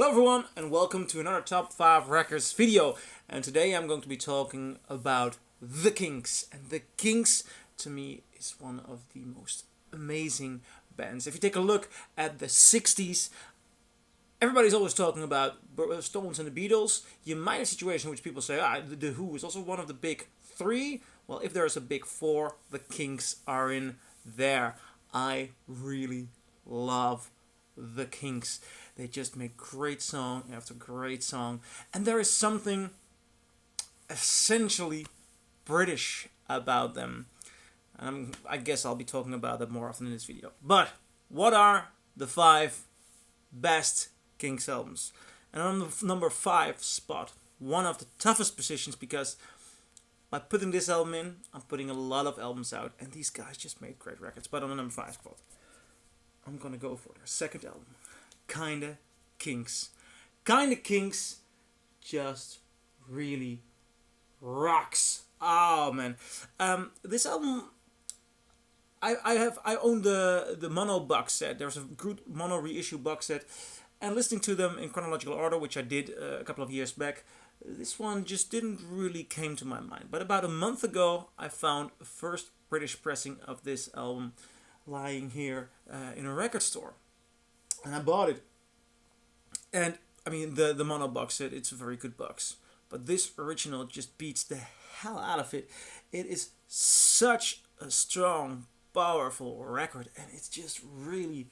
Hello everyone and welcome to another top 5 records video, and today I'm going to be talking about the Kinks. And the Kinks to me is one of the most amazing bands. If you take a look at the 60s, everybody's always talking about Stones and the Beatles. You might have a situation in which people say the Who is also one of the big 3. Well, if there's a big 4, the Kinks are in there. I really love the Kinks. They just make great song after great song, and there is something essentially British about them. I guess I'll be talking about that more often in this video. But what are the 5 best Kinks albums? And on the number 5 spot, one of the toughest positions, because by putting this album in, I'm putting a lot of albums out, and these guys just made great records. But on the number 5 spot, I'm gonna go for their second album, Kinda Kinks. Kinda Kinks just really rocks. Oh man, this album, I own the mono box set. There's a good mono reissue box set, and listening to them in chronological order, which I did a couple of years back, this one just didn't really came to my mind. But about a month ago, I found the first British pressing of this album lying here in a record store, and I bought it. And I mean, the mono box set, it's a very good box, but this original just beats the hell out of it. It is such a strong, powerful record, and it's just really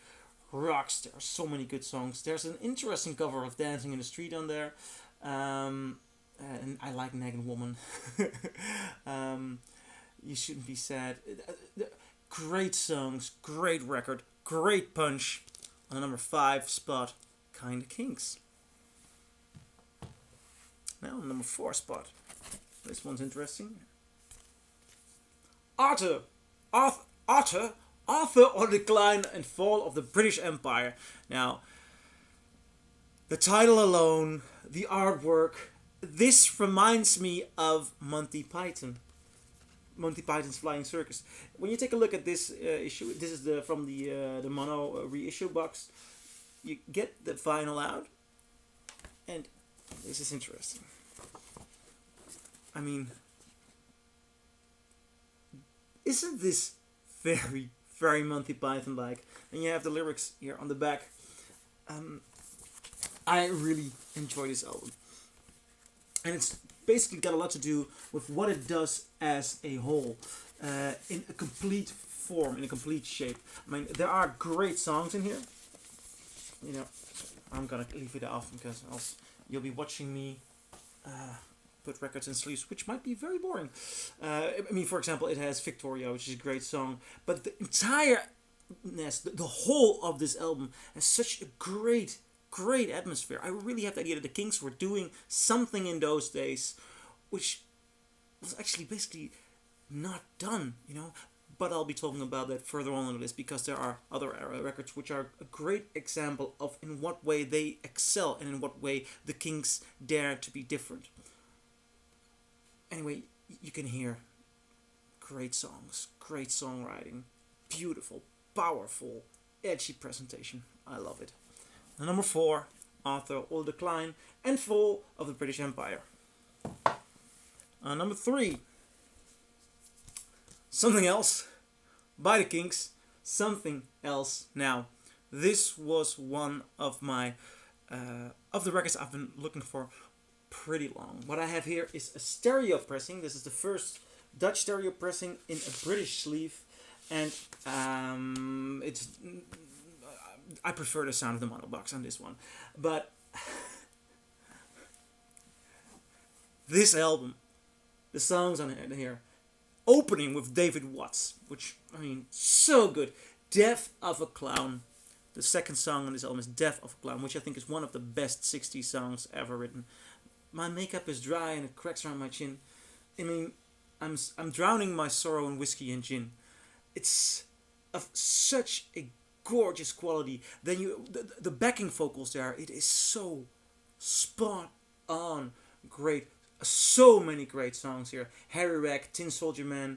rocks. There are so many good songs. There's an interesting cover of Dancing in the Street on there, and I like Nagging Woman. You Shouldn't Be Sad. Great songs, great record, great punch. On the number 5 spot, Kinda Kinks. Now on the number 4 spot, this one's interesting. Arthur on the Decline and Fall of the British Empire. Now, the title alone, the artwork, this reminds me of Monty Python's Flying Circus. When you take a look at this issue, this is from the mono reissue box. You get the vinyl out, and this is interesting. I mean, isn't this very, very Monty Python like? And you have the lyrics here on the back. I really enjoy this album, and it's basically got a lot to do with what it does as a whole, in a complete form, in a complete shape. I mean, there are great songs in here. You know, I'm gonna leave it off because else you'll be watching me put records in sleeves, which might be very boring. I mean, for example, it has Victoria, which is a great song, but the entireness, the whole of this album has such a great atmosphere. I really have the idea that the Kinks were doing something in those days which was actually basically not done, But I'll be talking about that further on in the list, because there are other records which are a great example of in what way they excel and in what way the Kinks dare to be different. Anyway, you can hear great songs, great songwriting, beautiful, powerful, edgy presentation. I love it. Number 4, Arthur will Decline and Fall of the British Empire. Number 3, Something Else by the Kinks. Something Else. Now, this was one of my of the records I've been looking for pretty long. What I have here is a stereo pressing. This is the first Dutch stereo pressing in a British sleeve, and it's. I prefer the sound of the mono box on this one, but this album, the songs on here, opening with David Watts, which, I mean, so good. Death of a Clown. The second song on this album is Death of a Clown, which I think is one of the best 60s songs ever written. My makeup is dry and it cracks around my chin. I mean, I'm drowning my sorrow in whiskey and gin. It's of such a gorgeous quality. Then the backing vocals there, it is so spot on great. So many great songs here. Harry Rack, Tin Soldier Man,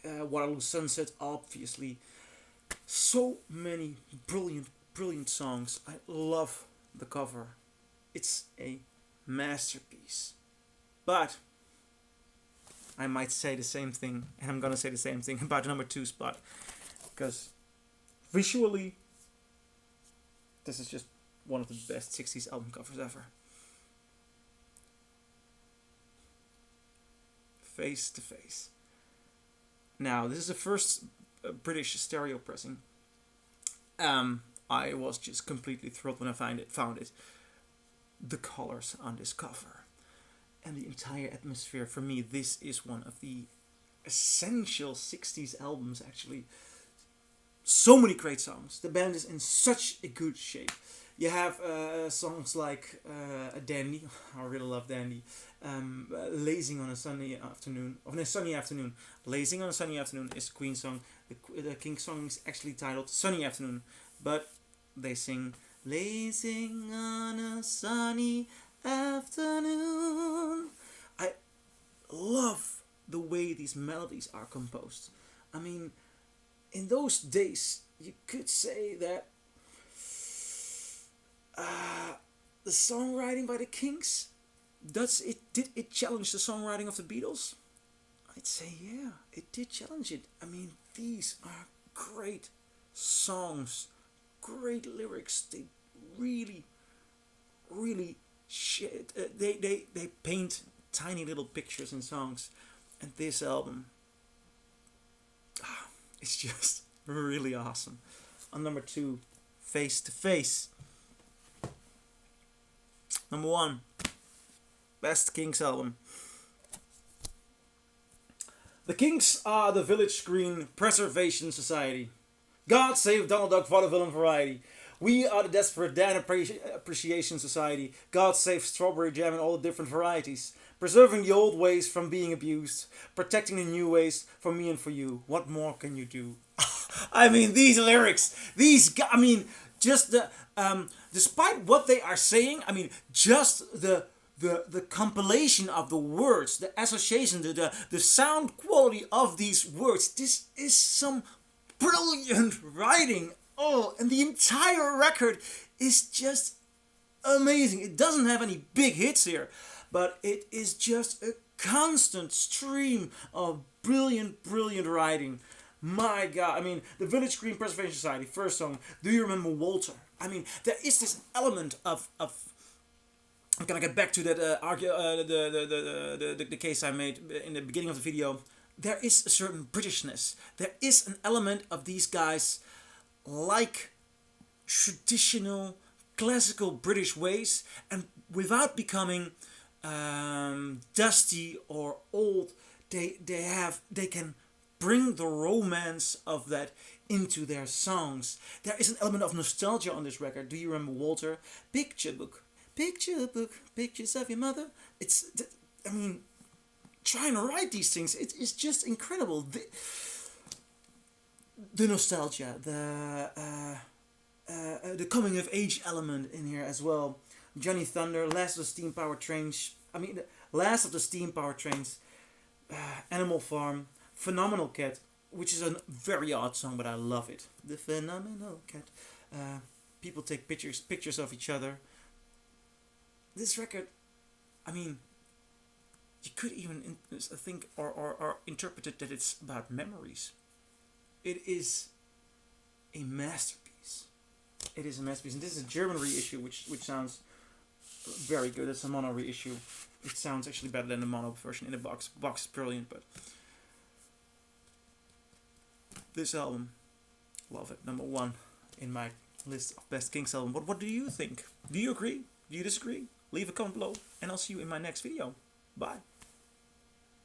Waterloo Sunset, obviously. So many brilliant, brilliant songs. I love the cover. It's a masterpiece. But I might say the same thing, and I'm gonna say the same thing about the number 2 spot, because visually, this is just one of the best 60s album covers ever. Face to Face. Now, this is the first British stereo pressing. I was just completely thrilled when I found it. The colors on this cover and the entire atmosphere. For me, this is one of the essential 60s albums, actually. So many great songs. The band is in such a good shape. You have songs like Dandy. I really love Dandy. Lazing on a Sunny Afternoon. Lazing on a Sunny Afternoon is the Queen song. The Kinks song is actually titled Sunny Afternoon. But they sing Lazing on a Sunny Afternoon. I love the way these melodies are composed. I mean, in those days, you could say that the songwriting by the Kinks, did it challenge the songwriting of the Beatles? I'd say yeah, it did challenge it. I mean, these are great songs, great lyrics. They really, really they paint tiny little pictures in songs, and this album, it's just really awesome. On number 2, Face to Face. Number 1, best Kinks album. The Kinks are the Village Screen Preservation Society. God save Donald Duck Vaudeville Variety. We are the Desperate Dan Appreciation Society. God save Strawberry Jam and all the different varieties. Preserving the old ways from being abused. Protecting the new ways for me and for you. What more can you do? I mean, these lyrics. Just the... despite what they are saying, I mean, just the compilation of the words, the association, the sound quality of these words. This is some brilliant writing. Oh, and the entire record is just amazing. It doesn't have any big hits here, but it is just a constant stream of brilliant writing. My God, I mean, the Village Screen Preservation Society, first song, Do You Remember Walter? I mean, there is this element of I'm gonna get back to that the case I made in the beginning of the video. There is a certain Britishness. There is an element of these guys like traditional classical British ways, and without becoming dusty or old, they can bring the romance of that into their songs. There is an element of nostalgia on this record. Do you remember Walter? Picture book, pictures of your mother. Trying to write these things, it's just incredible. The nostalgia, the coming of age element in here as well. Johnny Thunder, Last of the Steam Powered Trains. Last of the Steam Powered Trains. Animal Farm, Phenomenal Cat, which is a very odd song, but I love it. The Phenomenal Cat. People take pictures of each other. This record, you could even think or interpret it that it's about memories. It is a masterpiece. It is a masterpiece, and this is a German reissue, which sounds very good. It's a mono reissue. It sounds actually better than the mono version in the box. The box is brilliant, but this album, love it. Number 1 in my list of best Kinks album. What do you think? Do you agree? Do you disagree? Leave a comment below, and I'll see you in my next video. Bye.